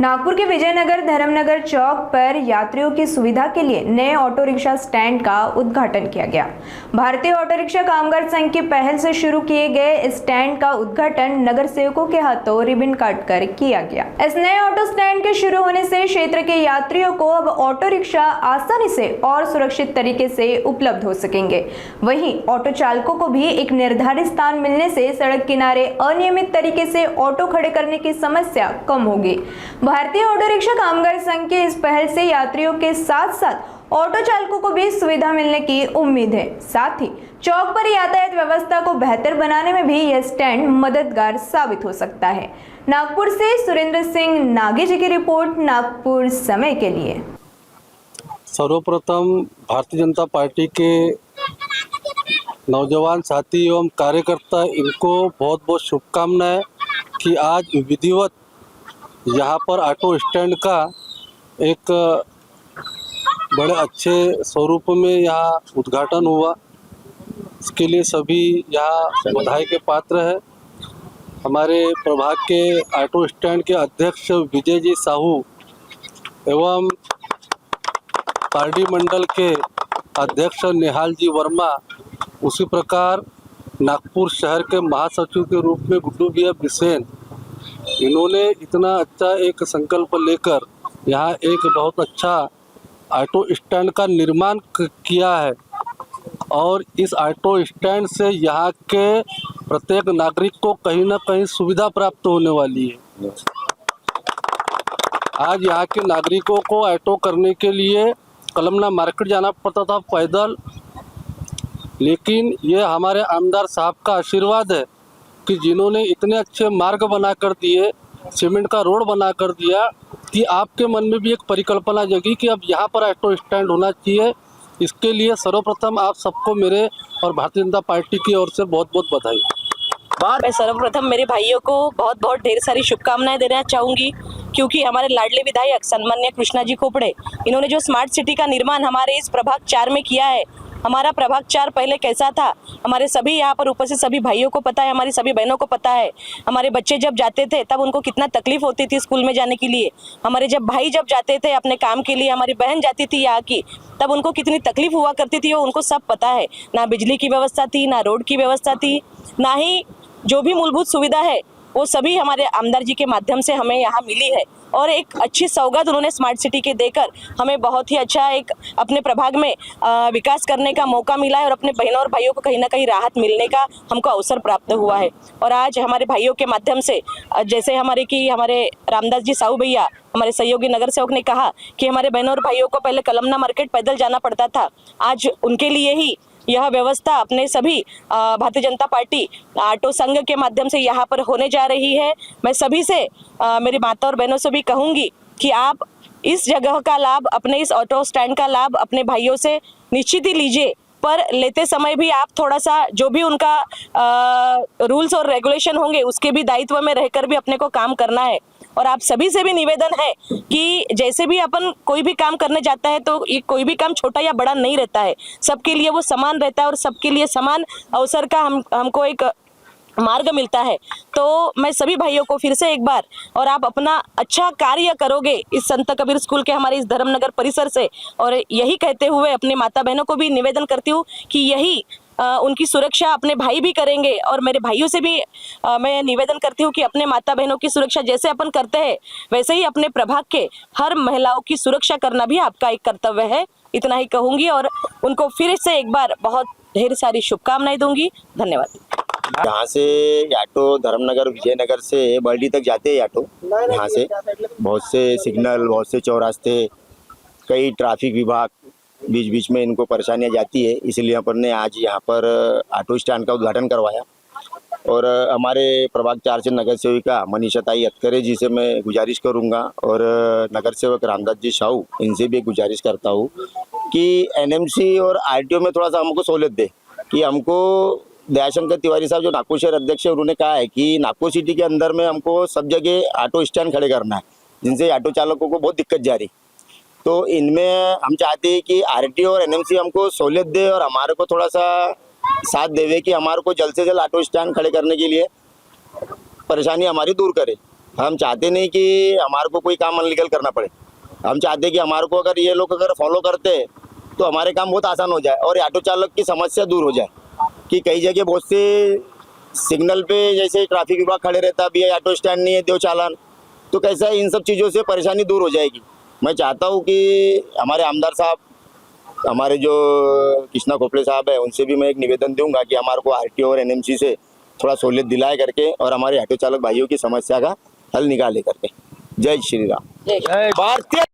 नागपुर के विजयनगर धर्मनगर चौक पर यात्रियों की सुविधा के लिए नए ऑटो रिक्शा स्टैंड का उद्घाटन किया गया। भारतीय ऑटो रिक्शा कामगार संघ की पहल से शुरू किए गए इस स्टैंड का उद्घाटन नगर सेवकों के हाथों रिबन काटकर किया गया। इस नए ऑटो स्टैंड के शुरू होने से क्षेत्र के यात्रियों को अब ऑटो रिक्शा आसानी से और सुरक्षित तरीके से उपलब्ध हो सकेंगे। वहीं ऑटो चालकों को भी एक निर्धारित स्थान मिलने से सड़क किनारे अनियमित तरीके से ऑटो खड़े करने की समस्या कम होगी। भारतीय ऑटो रिक्शा कामगार संघ की इस पहल से यात्रियों के साथ साथ ऑटो चालकों को भी सुविधा मिलने की उम्मीद है। साथ ही चौक पर यातायात व्यवस्था को बेहतर बनाने में भी यह स्टैंड मददगार साबित हो सकता है। नागपुर से सुरेंद्र सिंह नागी जी की रिपोर्ट, नागपुर समय के लिए। सर्वप्रथम भारतीय जनता पार्टी के नौजवान साथी एवं कार्यकर्ता इनको बहुत बहुत शुभकामनाएं कि आज विधिवत यहाँ पर ऑटो स्टैंड का एक बड़े अच्छे स्वरूप में यहाँ उद्घाटन हुआ। इसके लिए सभी यहाँ बधाई के पात्र हैं। हमारे प्रभाग के ऑटो स्टैंड के अध्यक्ष विजय जी साहू एवं पार्टी मंडल के अध्यक्ष निहाल जी वर्मा, उसी प्रकार नागपुर शहर के महासचिव के रूप में गुड्डू भैया बिसेन, इन्होंने इतना अच्छा एक संकल्प लेकर यहाँ एक बहुत अच्छा ऑटो स्टैंड का निर्माण किया है और इस ऑटो स्टैंड से यहाँ के प्रत्येक नागरिक को कहीं ना कहीं सुविधा प्राप्त होने वाली है। आज यहाँ के नागरिकों को ऑटो करने के लिए कलमना मार्केट जाना पड़ता था पैदल, लेकिन ये हमारे आमदार साहब का आशीर्वाद है कि जिन्होंने इतने अच्छे मार्ग बना कर दिए, सीमेंट का रोड बना कर दिया कि आपके मन में भी एक परिकल्पना जगी कि अब यहाँ पर ऑटो स्टैंड होना चाहिए। इसके लिए सर्वप्रथम आप सबको मेरे और भारतीय जनता पार्टी की ओर से बहुत बहुत बधाई। मैं सर्वप्रथम मेरे भाइयों को बहुत बहुत ढेर सारी शुभकामनाएं देना चाहूँगी, क्योंकि हमारे लाडले विधायक सन्मान्य कृष्णा जी खोपड़े, इन्होंने जो स्मार्ट सिटी का निर्माण हमारे इस प्रभाग 4 में किया है। हमारा प्रभाग 4 पहले कैसा था, हमारे सभी यहाँ पर उपस्थित सभी भाइयों को पता है, हमारी सभी बहनों को पता है। हमारे बच्चे जब जाते थे तब उनको कितना तकलीफ होती थी स्कूल में जाने के लिए। हमारे जब भाई जब जाते थे अपने काम के लिए, हमारी बहन जाती थी यहाँ की, तब उनको कितनी तकलीफ हुआ करती थी, वो उनको सब पता है। ना बिजली की व्यवस्था थी, ना रोड की व्यवस्था थी, ना ही जो भी मूलभूत सुविधा है वो सभी हमारे आमदार जी के माध्यम से हमें यहाँ मिली है। और एक अच्छी सौगात उन्होंने स्मार्ट सिटी के देकर हमें बहुत ही अच्छा एक अपने प्रभाग में विकास करने का मौका मिला है और अपने बहनों और भाइयों को कहीं ना कहीं राहत मिलने का हमको अवसर प्राप्त हुआ है। और आज हमारे भाइयों के माध्यम से, जैसे हमारे रामदास जी साहू भैया, हमारे सहयोगी नगर सेवक ने कहा कि हमारे बहनों और भाइयों को पहले कलमना मार्केट पैदल जाना पड़ता था, आज उनके लिए ही यह व्यवस्था अपने सभी भारतीय जनता पार्टी ऑटो संघ के माध्यम से यहाँ पर होने जा रही है। मैं सभी से, मेरी माता और बहनों से भी कहूँगी कि आप इस जगह का लाभ, अपने इस ऑटो स्टैंड का लाभ अपने भाइयों से निश्चित ही लीजिए, पर लेते समय भी आप थोड़ा सा जो भी उनका रूल्स और रेगुलेशन होंगे उसके भी दायित्व में रहकर भी अपने को काम करना है। और आप सभी से भी निवेदन है कि जैसे भी अपन कोई भी काम करने जाता है तो ये कोई भी काम छोटा या बड़ा नहीं रहता है, सबके लिए वो समान रहता है और सबके लिए समान अवसर का हमको एक मार्ग मिलता है। तो मैं सभी भाइयों को फिर से एक बार, और आप अपना अच्छा कार्य करोगे इस संत कबीर स्कूल के हमारे इस धर्मनगर परिसर से, और यही कहते हुए अपने माता बहनों को भी निवेदन करती हूँ कि यही उनकी सुरक्षा अपने भाई भी करेंगे। और मेरे भाइयों से भी मैं निवेदन करती हूँ कि अपने माता बहनों की सुरक्षा जैसे अपन करते हैं वैसे ही अपने प्रभाग के हर महिलाओं की सुरक्षा करना भी आपका एक कर्तव्य है। इतना ही कहूँगी और उनको फिर से एक बार बहुत ढेर सारी शुभकामनाएं दूंगी। धन्यवाद। यहाँ से ऑटो धर्मनगर विजयनगर से बर्डी तक जाते हैं ऑटो। यहाँ से बहुत से सिग्नल, बहुत से चौरास्ते, कई ट्रैफिक विभाग बीच बीच में इनको परेशानियाँ जाती है, इसलिए अपन ने आज यहाँ पर ऑटो स्टैंड का उद्घाटन करवाया। और हमारे प्रभाग 4 से नगर सेविका मनीषा ताई अतकरे जी से मैं गुजारिश करूँगा और नगर सेवक रामदास जी साहू, इनसे भी गुजारिश करता हूँ कि एनएमसी और आरटीओ में थोड़ा सा हमको सहूलियत दे। कि हमको दयाशंकर तिवारी साहब जो नागपुर शहर अध्यक्ष है, उन्होंने कहा है कि नागपुर सिटी के अंदर में हमको सब जगह ऑटो स्टैंड खड़े करना है, जिनसे ऑटो चालकों को बहुत दिक्कत जा रही। तो इनमें हम चाहते हैं कि आरटीओ और एनएमसी हमको सहूलियत दे और हमारे को थोड़ा सा साथ देवे कि हमारे को जल्द से जल्द ऑटो स्टैंड खड़े करने के लिए परेशानी हमारी दूर करे। हम चाहते नहीं कि हमारे को कोई काम अनलीगल करना पड़े। हम चाहते कि हमारे को अगर ये लोग अगर फॉलो करते तो हमारे काम बहुत आसान हो जाए और ऑटो चालक की समस्या दूर हो जाए। कि कई जगह बहुत से सिग्नल पे जैसे ट्रैफिक विभाग खड़े रहता, अभी ऑटो स्टैंड नहीं है, दो चालान, तो कैसा है, इन सब चीज़ों से परेशानी दूर हो जाएगी। मैं चाहता हूँ कि हमारे आमदार साहब, हमारे जो कृष्णा खोपड़े साहब है, उनसे भी मैं एक निवेदन दूंगा कि हमारे को आरटीओ और एनएमसी से थोड़ा सहूलियत दिलाए करके और हमारे ऑटो चालक भाइयों की समस्या का हल निकाले करके। जय श्री राम। जय भारतीय